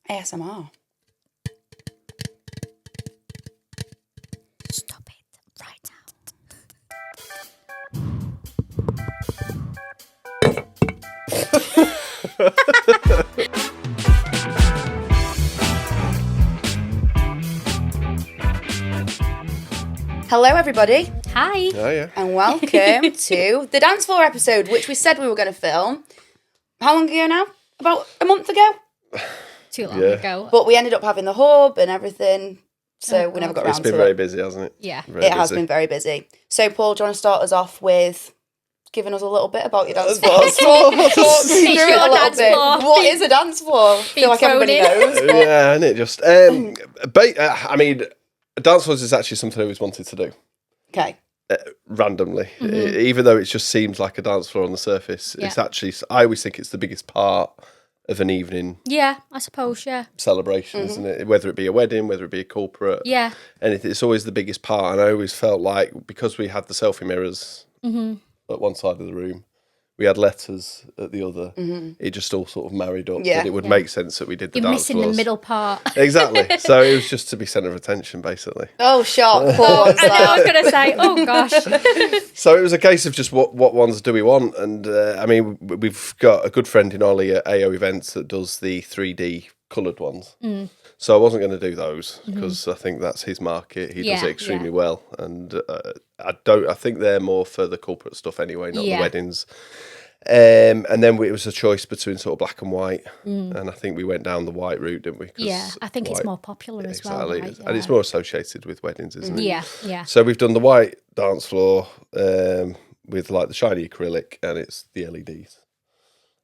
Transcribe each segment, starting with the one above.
ASMR. Stop it right now. Hello, everybody, Hi. Oh, yeah. and welcome to the dance floor episode, which we said we were going to film. How long ago now? About a month ago? Too long Yeah. ago. But we ended up having the hub and everything, so we never got It's around been to very it. busy, hasn't it? Yeah. Very It has busy. been very busy. So, Paul, do you want to start us off with giving us a little bit about your dance floor? Talk me through it a your little dance bit. floor. What is a dance floor? I feel like everybody thrown knows. but- Yeah, and it just. I mean, Dancefloors is actually something I always wanted to do Okay. randomly, even though it just seems like a dance floor on the surface. It's Yeah. actually. I always think it's the biggest part of an evening Yeah, I suppose, yeah. celebration, isn't it? Whether it be a wedding, whether it be a corporate, Yeah. anything. It's always the biggest part, and I always felt like because we had the selfie mirrors at one side of the room, we had letters at the other. It just all sort of married up. Yeah. That it would make sense that we did the You're dance missing the floors. middle part. Exactly. So it was just to be centre of attention, basically. Oh, shock. Paul wants I know, I that. was going to say, oh gosh. So it was a case of just what ones do we want, and I mean we've got a good friend in Ollie at AO Events that does the 3D coloured ones. So I wasn't going to do those because I think that's his market. He does Yeah, it extremely yeah. well, and I think they're more for the corporate stuff anyway, not Yeah. the weddings. And then it was a choice between sort of black and white, and I think we went down the white route, didn't we? 'Cause Yeah, I think it's white- more popular as well. exactly, Right? and it's more associated with weddings, isn't it? Yeah, yeah. So we've done the white dance floor with like the shiny acrylic, and it's the LEDs,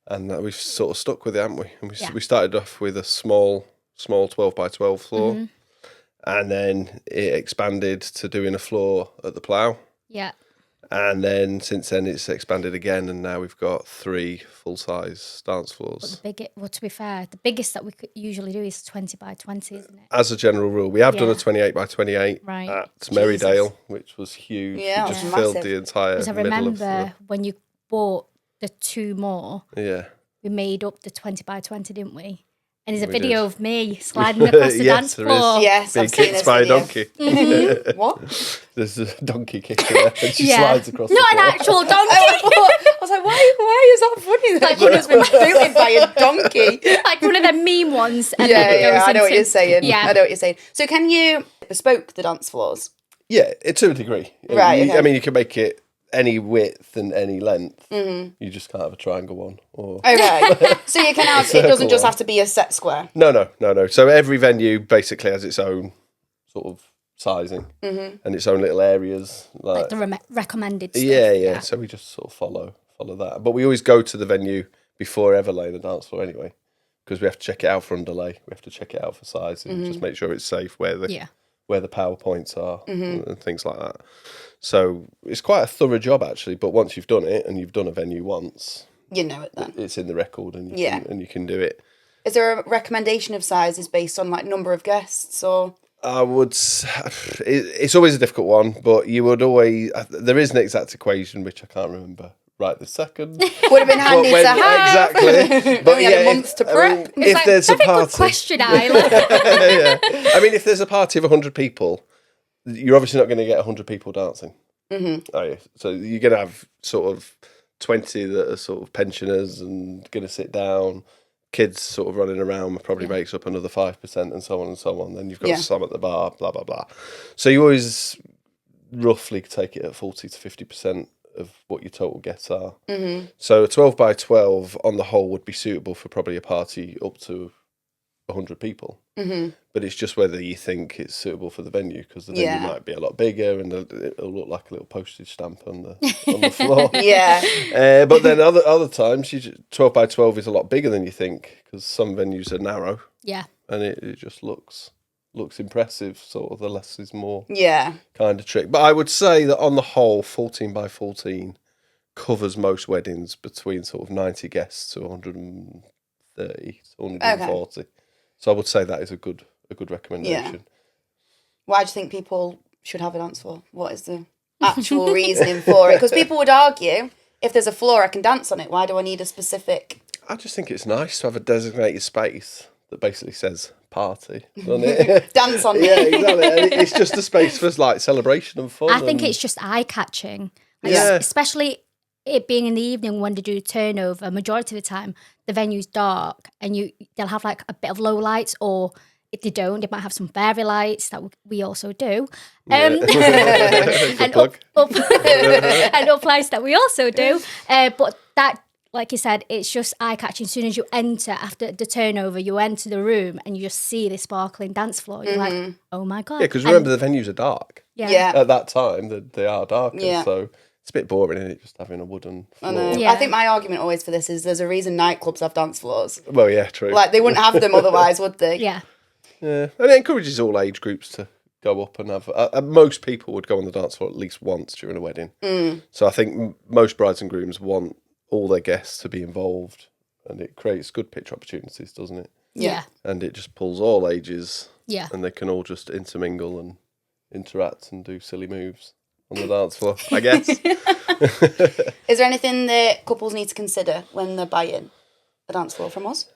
and we've sort of stuck with it, haven't we? And we started off with a small 12 by 12 floor, and then it expanded to doing a floor at the plough, Yeah. and then since then it's expanded again, and now we've got 3 full size dance floors. Well, to be fair, the biggest that we could usually do is 20 by 20, isn't it? As a general rule, we have done Yeah. a 28 by 28 Right. at Merrydale, which was huge. Yeah, it just it was filled massive. the entire Because I middle of remember when you bought the 2 more, yeah. we made up the 20 by 20, didn't we? And there's a We video did. of me sliding across the Yes, dance there floor. is. Yes, Being I've seen kicked this by a video. donkey. What? There's a donkey kicking her, and she Yeah. slides across Not the an floor. actual donkey. I was like, why is that funny? That kid has been booted by a donkey. Like one of them meme ones. And Yeah, then it yeah, goes I know what into- you're saying. Yeah. I know what you're saying. So can you bespoke the dance floors? Yeah, to a degree. Right, okay. I mean, you can make it any width and any length. You just can't have a triangle one. Or Okay. So you can have, it doesn't just one. have to be a set square. No. So every venue basically has its own sort of sizing and its own little areas. Like the recommended stuff. Yeah. So we just sort of follow that. But we always go to the venue before ever laying the dance floor anyway, because we have to check it out for underlay. We have to check it out for size and just make sure it's safe where the power points are and things like that. So it's quite a thorough job actually. But once you've done it and you've done a venue once, You know it then. it's in the record and you can do it. Is there a recommendation of sizes based on like number of guests or? I would. It's always a difficult one, but you would always. There is an exact equation which I can't remember right this second. Would have been handy to have. Exactly. But Only had a month to prep. if Like, there's a very good party, question, Isla. yeah. I mean, if there's a party of 100 people, you're obviously not going to get 100 people dancing. Are you? So you're going to have sort of 20 that are sort of pensioners and going to sit down. Kids sort of running around probably makes up another 5%, and so on and so on. Then you've got some at the bar, blah blah blah. So you always roughly take it at 40 to 50% of what your total guests are. So a 12 by 12 on the whole would be suitable for probably a party up to 100 people. But it's just whether you think it's suitable for the venue, because the venue might be a lot bigger and it'll look like a little postage stamp on the floor. Yeah. But then other times, 12 by 12 is a lot bigger than you think, because some venues are narrow Yeah. and it just looks impressive, sort of the less is more Yeah. kind of trick. But I would say that on the whole, 14 by 14 covers most weddings between sort of 90 guests to 130 to 140. So I would say that is a good recommendation. Why do you think people should have a dance floor? What is the actual reasoning for it? Because people would argue, if there's a floor, I can dance on it. Why do I need a specific? I just think it's nice to have a designated space that basically says party on it. Dance on Yeah, it. exactly. And it's just a space for like celebration and fun. I think and- it's just eye-catching. Yeah. Especially it being in the evening when they do turnover, majority of the time, the venue's dark and they'll have like a bit of low lights, or if they don't, they might have some fairy lights that we also do. And plug. and up lights that we also do. But that, like you said, it's just eye-catching. As soon as you enter, after the turnover, you enter the room and you just see this sparkling dance floor. You're like, oh my God. Yeah, because remember the venues are dark. Yeah. At that time, they are darker. Yeah. So it's a bit boring, isn't it, just having a wooden floor? I know. Yeah. I think my argument always for this is there's a reason nightclubs have dance floors. Well, yeah, true. Like, they wouldn't have them otherwise, would they? Yeah. Yeah, and it encourages all age groups to go up and have. Most people would go on the dance floor at least once during a wedding. So I think most brides and grooms want all their guests to be involved, and it creates good picture opportunities, doesn't it? Yeah. And it just pulls all ages, Yeah. and they can all just intermingle and interact and do silly moves on the dance floor, I guess. Is there anything that couples need to consider when they're buying a dance floor from us?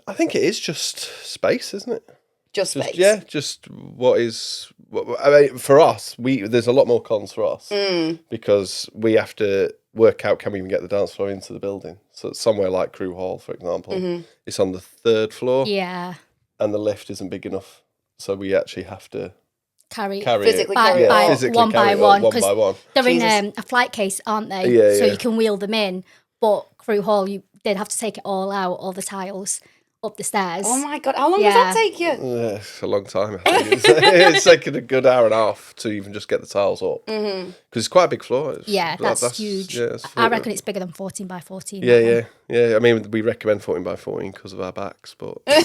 I think it is just space, isn't it? Just space. Just what is. I mean, for us, there's a lot more cons for us because we have to work out, can we even get the dance floor into the building? So somewhere like Crew Hall, for example, it's on the 3rd floor, Yeah. and the lift isn't big enough, so we actually have to Carry Physically it. carry it by, up. Physically one by carry it up, one, one by because one. they're Jesus. in a flight case, aren't they? Yeah, so yeah. you can wheel them in, but Crew Hall, they'd have to take it all out, all the tiles up the stairs. Oh my God, how long does that take you? Yeah, it's a long time. I think it's taken a good hour and a half to even just get the tiles up because it's quite a big floor. Yeah, that's huge. Yeah, it's I reckon it's bigger than 14 by 14. Yeah, that one. yeah. I mean, we recommend 14 by 14 because of our backs, but but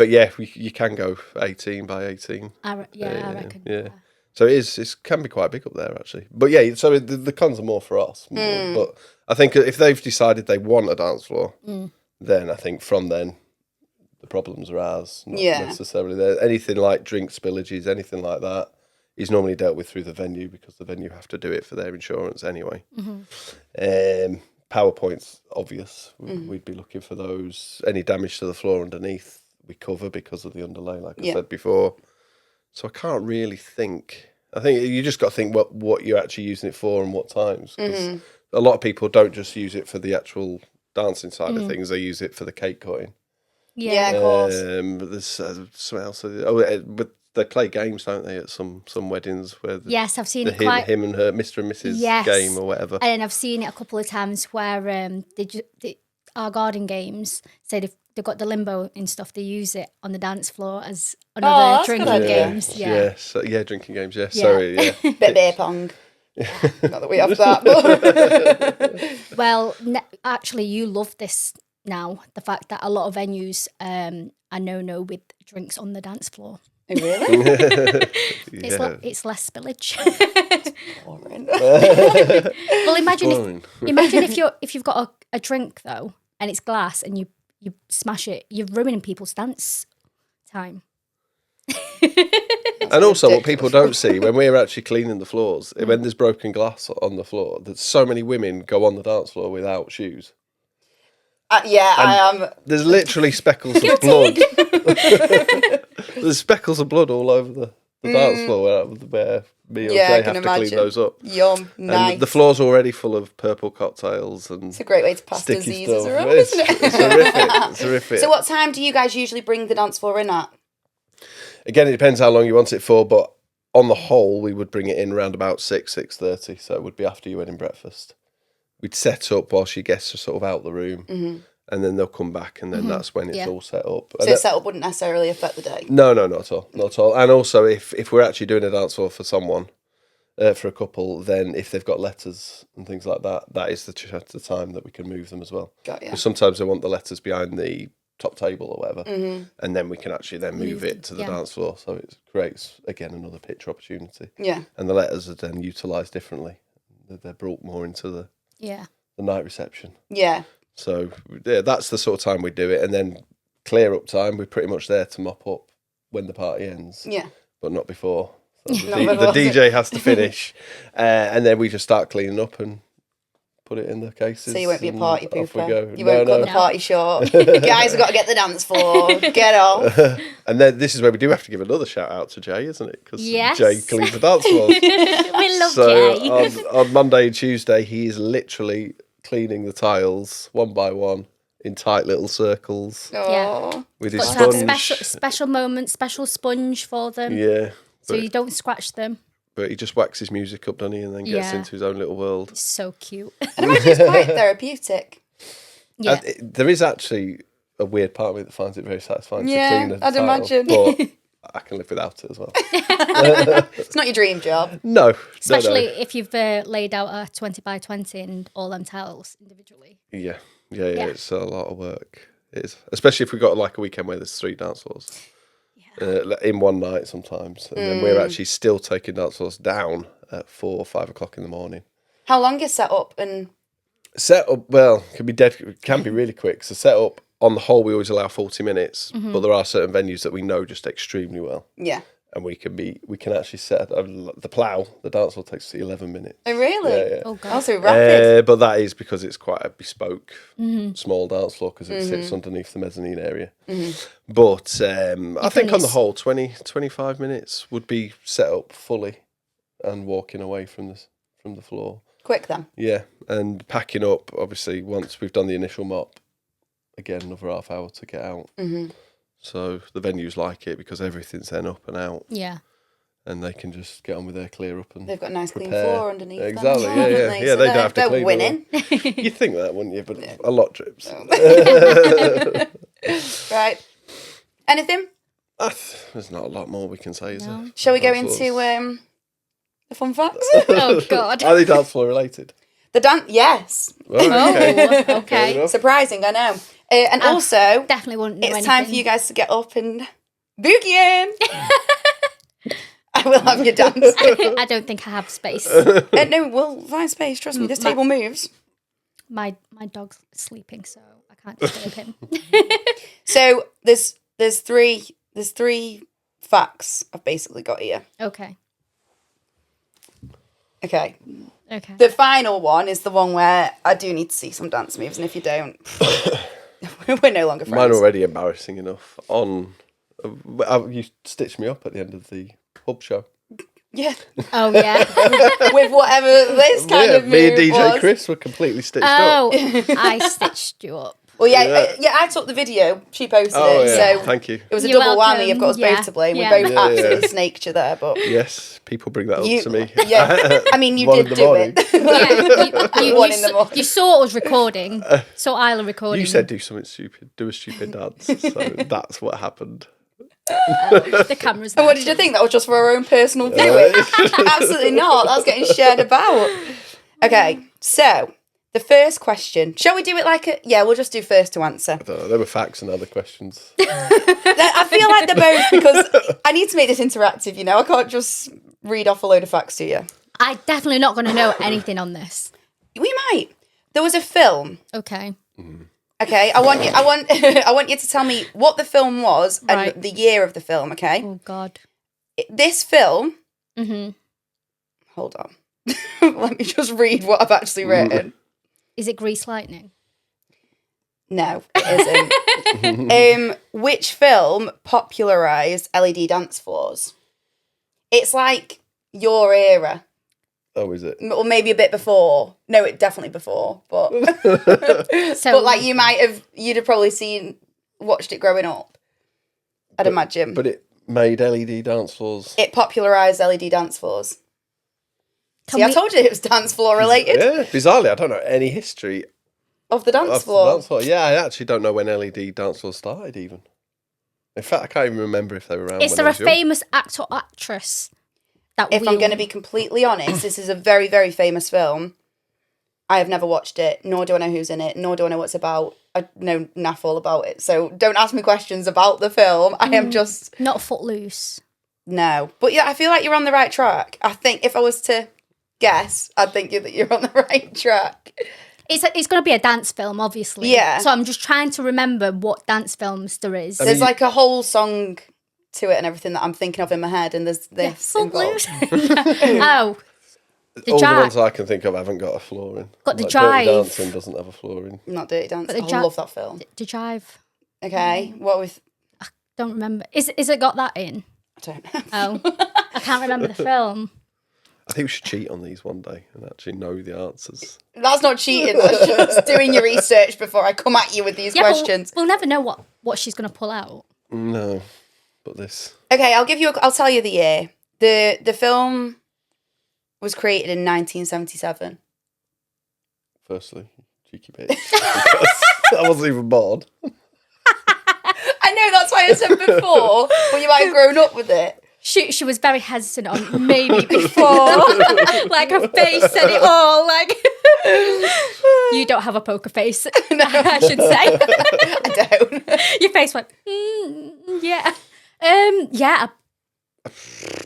yeah, you can go 18 by 18. I reckon. Yeah. So it can be quite big up there actually. But yeah, so the cons are more for us. More. But I think if they've decided they want a dance floor, then I think from then the problems are ours, not necessarily there. Anything like drink spillages, anything like that, is normally dealt with through the venue because the venue have to do it for their insurance anyway. PowerPoint's obvious. We'd be looking for those. Any damage to the floor underneath, we cover because of the underlay, like I said before. So I can't really think. I think you just got to think what you're actually using it for and what times. Because a lot of people don't just use it for the actual dancing side of things. They use it for the cake cutting. Yeah, of course. There's something else. But they play games, don't they, at some weddings where Yes, I've seen it him and her Mr. and Mrs. game or whatever. And then I've seen it a couple of times where our garden games, say they've got the limbo and stuff, they use it on the dance floor as another that's drinking good. games. Yeah. Drinking games, yeah. Yeah. Sorry, yeah. Bit of beer pong. Not that we have that, but Well, actually, you love this now, the fact that a lot of venues are no with drinks on the dance floor. really? It's less spillage. Boring. Well, imagine Boring. if you've got a drink though, and it's glass, and you smash it, you're ruining people's dance time. And also, what people don't see when we're actually cleaning the floors, when there's broken glass on the floor, that so many women go on the dance floor without shoes. I am. There's literally speckles of blood. There's speckles of blood all over the dance floor where me or Yeah, I Jay can have to imagine. clean those up. Yum, nice. And the floor's already full of purple cocktails and It's a great way to pass sticky diseases stuff. around, It's, isn't it? it's horrific. It's horrific. So what time do you guys usually bring the dance floor in at? Again, it depends how long you want it for, but on the whole, we would bring it in around about 6:30, so it would be after your wedding breakfast. We'd set up whilst your guests are sort of out the room, and then they'll come back, and then that's when it's all set up. So the setup wouldn't necessarily affect the day? No, not at all. Not at all. And also, if we're actually doing a dance floor for someone, for a couple, then if they've got letters and things like that, that is the time that we can move them as well. Got ya. Because sometimes they want the letters behind the top table or whatever, and then we can actually then move it to the dance floor. So it creates, again, another picture opportunity. Yeah. And the letters are then utilised differently. They're brought more into the night reception. Yeah. So yeah, that's the sort of time we do it. And then clear up time, we're pretty much there to mop up when the party ends. Yeah. But not before. So Not before. the DJ has to finish. And then we just start cleaning up and put it in the cases. So you won't be a party and off we pooper. go. You won't cut the party short. Guys have got to get the dance floor. Get off. And then this is where we do have to give another shout out to Jay, isn't it? Because Yes. Jay cleans the dance floors. We love So Jay. on Monday and Tuesday, he is literally cleaning the tiles one by one in tight little circles Oh. with his Got to have sponge. special moments, special sponge for them, Yeah. so you don't scratch them. But he just whacks his music up, doesn't he? And then gets Yeah. into his own little world. It's so cute. And imagine it's quite therapeutic. Yeah. There is actually a weird part of me that finds it very satisfying Yeah, to clean a I'd tile, imagine. But I can live without it as well. It's not your dream job. No. Especially No. if you've laid out a 20 by 20 and all them tiles individually. Yeah. Yeah. It's a lot of work. It is. Especially if we've got like a weekend where there's 3 dance floors. In one night sometimes. And then we're actually still taking dance floors down at 4 or 5 o'clock in the morning. How long is set up? And Set up, well, can be really quick. So set up, on the whole, we always allow 40 minutes. But there are certain venues that we know just extremely well. yeah. And we can actually set the plough, the dance floor takes 11 minutes. Oh, really? Yeah. Oh, God. Also rapid. But that is because it's quite a bespoke small dance floor because it sits underneath the mezzanine area. But I think on the whole, 20, 25 minutes would be set up fully and walking away from the floor. Quick then. Yeah, and packing up, obviously, once we've done the initial mop, again, another half hour to get out. So the venues like it because everything's then up and out. Yeah. And they can just get on with their clear up and They've got a nice prepare. clean floor underneath. them Exactly, as well, yeah. haven't Yeah, So they don't have to they're clean winning. You'd think that, wouldn't you? But a lot drips. Right. Anything? There's not a lot more we can say, is there? Shall we go Dance into floors. the fun facts? Oh, God. Are they dance floor related? The dance, yes. Right, okay. Oh, Fair okay. enough. Surprising, I know. And also, Definitely wouldn't know it's anything. time for you guys to get up and boogie in. I will have you dance. I don't think I have space. No, we'll find space. Trust me, this table moves. My dog's sleeping, so I can't disturb him. So there's three facts I've basically got here. Okay. Okay. Okay. The final one is the one where I do need to see some dance moves, and if you don't, we're no longer friends. Mine are already embarrassing enough. You stitched me up at the end of the pub show. Yeah. Oh, yeah. With whatever this kind of move me and DJ was. Chris were completely stitched Oh, up. I stitched you up. Well, I took the video. She posted Oh, it, yeah. so Thank you. it was a You're double welcome. whammy. You've got us Yeah. both to blame. Yeah. We both Yeah, absolutely yeah. snaked you there, but Yes, people bring that up to me. yeah. I mean, you One in did the do morning. it. Yeah, One in the morning. you saw us recording. Saw Isla recording. You said do something stupid, do a stupid dance. So that's what happened. the cameras. And what did you think? That was just for our own personal viewing? Absolutely not. That was getting shared about. Okay, so the first question. Shall we do it like a... Yeah, we'll just do first to answer. I don't know, there were facts and other questions. I feel like they're both because I need to make this interactive, you know? I can't just read off a load of facts to you. I'm definitely not going to know anything on this. We might. There was a film. Okay. Okay, I want you to tell me what the film was and Right. the year of the film, okay? Oh, God. This film... Mm-hmm. Hold on. Let me just read what I've actually written. Is it Grease Lightning? No, it isn't. Which film popularised LED dance floors? It's like your era. Oh, is it? Or maybe a bit before. No, it definitely before. But So, but like you'd have probably watched it growing up. I'd imagine. But it made LED dance floors. It popularised LED dance floors. Can See, I we- told you it was dance floor related. Yeah, bizarrely, I don't know any history Of the dance of the floor. dance floor. Yeah, I actually don't know when LED dance floors started even. In fact, I can't even remember if they were around is when there I a was young. famous actor or actress that If I'm going to be completely honest, this is a very, very famous film. I have never watched it, nor do I know who's in it, nor do I know what it's about. I know naff all about it. So don't ask me questions about the film. I am just... Not Footloose. No. But yeah, I feel like you're on the right track. I think if I was to guess, I'd think that you're on the right track. It's going to be a dance film, obviously. Yeah. So I'm just trying to remember what dance films there is. There's like a whole song to it and everything that I'm thinking of in my head, and there's this involved. Footloose. Oh, All the ones I can think of haven't got a floor in. Got the like Jive. Dirty Dancing doesn't have a floor in. Not Dirty Dancing. I love that film. The Jive. Okay, what with... Don't remember. Is it got that in? I don't know. Oh, I can't remember the film. I think we should cheat on these one day and actually know the answers. That's not cheating. That's just doing your research before I come at you with these questions. We'll never know what she's going to pull out. No, but this. Okay, I'll tell you the year. The film was created in 1977. Firstly, cheeky bitch. I wasn't even born. I know, that's why I said before, but you might have grown up with it. She was very hesitant on maybe before. Like her face said it all. Like you don't have a poker face, I should say. I don't. Your face went, yeah. Yeah.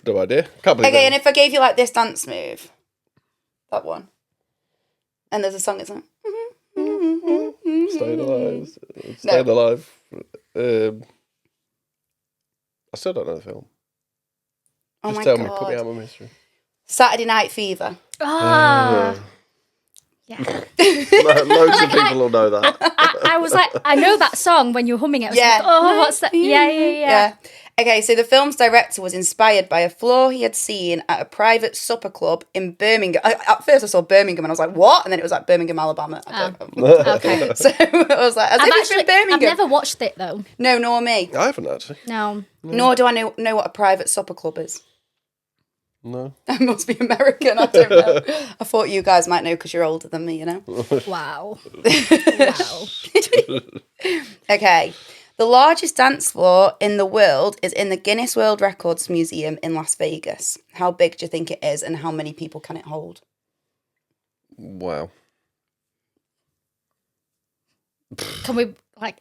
No idea. Can't believe Okay, it. and if I gave you like this dance move, that one, and there's a song, it's like... Staying alive. Staying alive. I still don't know the film. Oh Just my tell God. me, put me out of my mystery. Saturday Night Fever. Yeah. Loads of people will know that. I was like, I know that song when you were humming it. I was Yeah. like, oh, what's that? Yeah. Okay, so the film's director was inspired by a flaw he had seen at a private supper club in Birmingham. At first I saw Birmingham and I was like, what? And then it was like Birmingham, Alabama. I don't know. Okay. So I was like, as if it's in Birmingham. I've never watched it though. No, nor me. I haven't actually. No. Nor do I know what a private supper club is. No. I must be American, I don't know. I thought you guys might know because you're older than me, you know? Wow. Okay. The largest dance floor in the world is in the Guinness World Records Museum in Las Vegas. How big do you think it is and how many people can it hold? Wow. Can we like?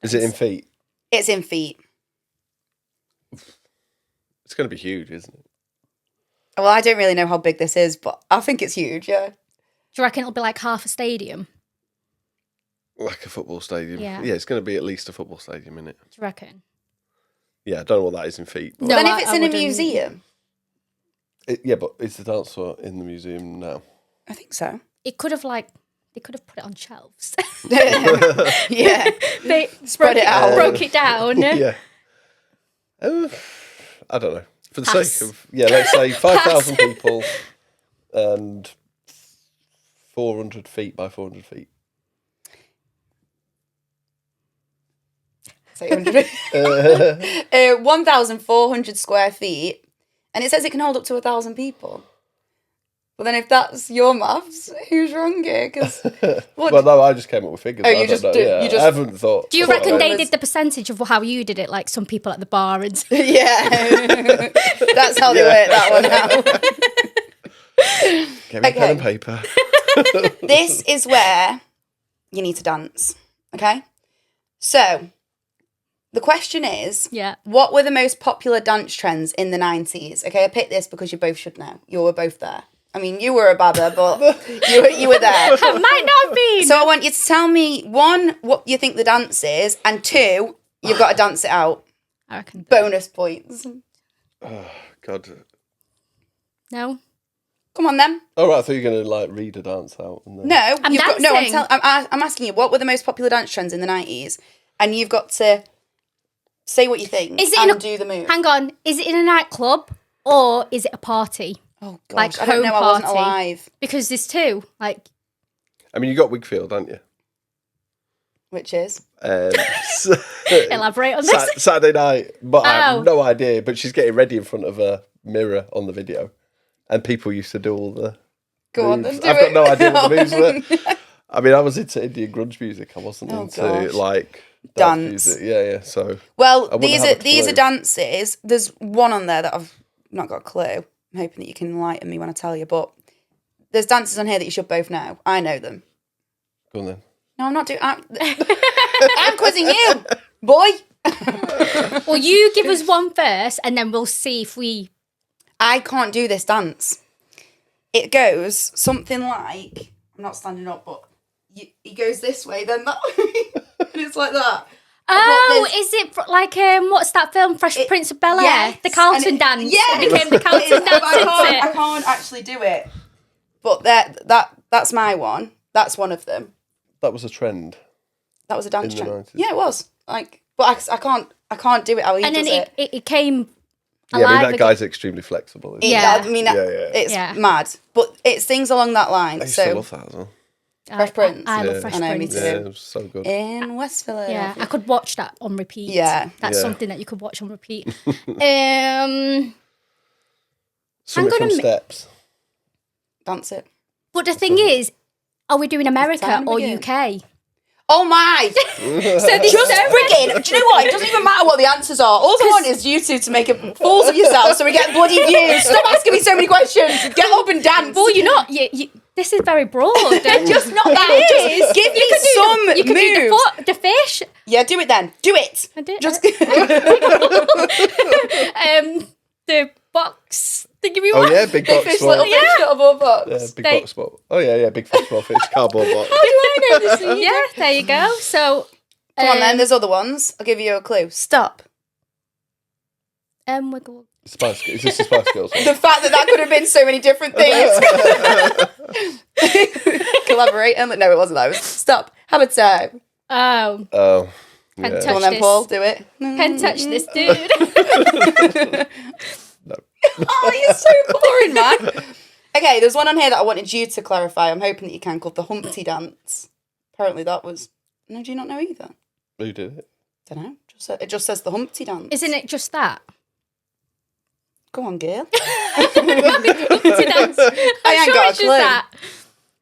Is it in feet? It's in feet. It's going to be huge, isn't it? Well, I don't really know how big this is, but I think it's huge, yeah. Do you reckon it'll be like half a stadium? Like a football stadium. Yeah. Yeah, it's going to be at least a football stadium, innit? Do you reckon? Yeah, I don't know what that is in feet. But No, Then I- if it's I in a wouldn't- museum, yeah, but is the dance floor in the museum now? I think so. It could have they could have put it on shelves. Yeah. They Spread it out. broke it down. Yeah. I don't know. For the Pass. sake of, let's say 5,000 people and 400 feet by 400 feet. Say 100. 1,400 square feet. And it says it can hold up to 1,000 people. Well, then if that's your maths, who's wrong here? Well, no, I just came up with figures. Oh, I you don't just know. did- Yeah, you just- I haven't thought. Do you thought reckon about they it. did the percentage of how you did it, like some people at the bar and Yeah. That's how they work that one out. Get me a pen and paper. This is where you need to dance. Okay? So, the question is, yeah. what were the most popular dance trends in the 90s? Okay, I picked this because you both should know. You were both there. I mean, you were a badder, but you were there. It might not be. So I want you to tell me, one, what you think the dance is, and two, you've got to dance it out. I reckon. Bonus points. Oh, God. No. Come on, then. Oh, right, I thought you were going to, read a dance out. And then... No, I'm dancing. I'm asking you, what were the most popular dance trends in the 90s? And you've got to say what you think Is it and in a- do the move. Hang on. Is it in a nightclub or is it a party? Oh, gosh, Like I don't know, home I wasn't party. alive. Because there's two. Like, I mean, you got Wigfield, haven't you? Which is? elaborate on this. Saturday night, but I Oh. have no idea. But she's getting ready in front of a mirror on the video, and people used to do all the. Go on, moves. then do I've it. got no idea what the moves were. I mean, I was into Indian grunge music. I wasn't Oh, into gosh. dance Dance. music. Yeah. So Well, I wouldn't these have are a these are clue. dances. There's one on there that I've not got a clue. I'm hoping that you can enlighten me when I tell you. But there's dances on here that you should both know. I know them. go on then. No, I'm not doing. I'm quizzing you, boy. Well, you give us one first and then we'll see if we... I can't do this dance. It goes something like, I'm not standing up, but he goes this way, then that way, and it's like that. Oh, is it like what's that film? Fresh Prince of Bel-Air, yes, the Carlton dance. Yeah, It became the Carlton dance. I can't actually do it. But that's my one. That's one of them. That was a trend. That was a dance In the trend. 90s. Yeah, it was. Like, but I can't do it how he And does then it. it came Yeah, alive I mean, that again. guy's extremely flexible. Isn't Yeah. I mean, it's Yeah. mad. But it's things along that line. I used So to love that as well. Fresh Prince. I love Yeah. Fresh I know, me Prince. too. Yeah, it was so good. in West Philadelphia. Yeah, I could watch that on repeat. Yeah. That's Yeah. something that you could watch on repeat. Something gonna from mi- Steps. Dance it. But the thing is, are we doing America time or begin. UK? Oh my! So this Just friggin'. Do you know what? It doesn't even matter what the answers are. All I want is you two to make fools of yourselves so we get bloody views. Stop asking me so many questions. Get up and dance. Well, you're not. This is very broad. Just not that. Just give me some You could do moves. the fish. Yeah, do it then. Do it. I did. Just The box. Think of me Oh what? yeah, big box fish, spot. little fish, little box. Yeah, big They- box spot. Oh yeah, big box spot fish, cardboard box. How do I know this? Yeah, there you go. So Come on then. There's other ones. I'll give you a clue. Stop. wiggle. Spice. Is this the Spice Girls? The fact that could have been so many different things. Collaborate. No, it wasn't that. It was stop. Have a time. Oh, Oh. Can't Yeah. touch Come on then, this. Paul. Do it. Can't touch this, dude. No. Oh, you're so boring, man. Okay, there's one on here that I wanted you to clarify. I'm hoping that you can, called the Humpty Dance. Apparently that was... No, do you not know either? Who did it? Don't know. It just says the Humpty Dance. Isn't it just that? Go on, girl. To dance. I ain't sure got a it's just clue. that.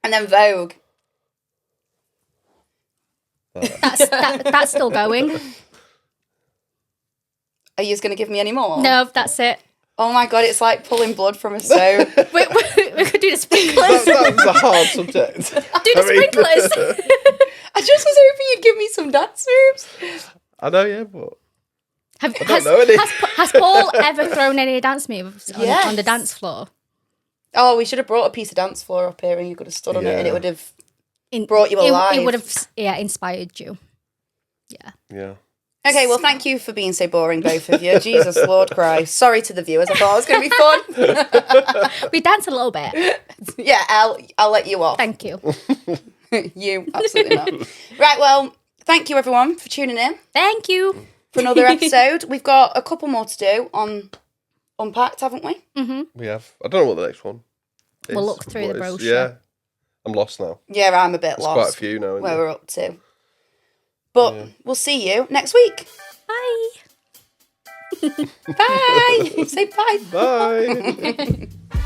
And then Vogue. That's still going. Are you just going to give me any more? No, that's it. Oh my God, it's like pulling blood from a stone. We could do the sprinklers. That was a hard subject. Do the sprinklers. I just was hoping you'd give me some dance moves. I know, yeah, but Has, know any. has Paul ever thrown any dance moves Yes. on the dance floor? Oh, we should have brought a piece of dance floor up here and you could have stood on it and it would have... In- Brought you alive. It would have, inspired you. Yeah. yeah. Okay, well, thank you for being so boring, both of you. Jesus, Lord Christ. Sorry to the viewers. I thought it was going to be fun. We danced a little bit. Yeah, I'll let you off. Thank you. You, absolutely not. Right, well, thank you, everyone, for tuning in Thank you. for another episode. We've got a couple more to do on Unpacked, haven't we? We have. I don't know what the next one is. We'll look through What the is- brochure. Yeah. I'm lost now. Yeah, I'm a bit There's lost quite a few now. Isn't where there? we're up to. But we'll see you next week. Bye. Bye. Say bye. Bye.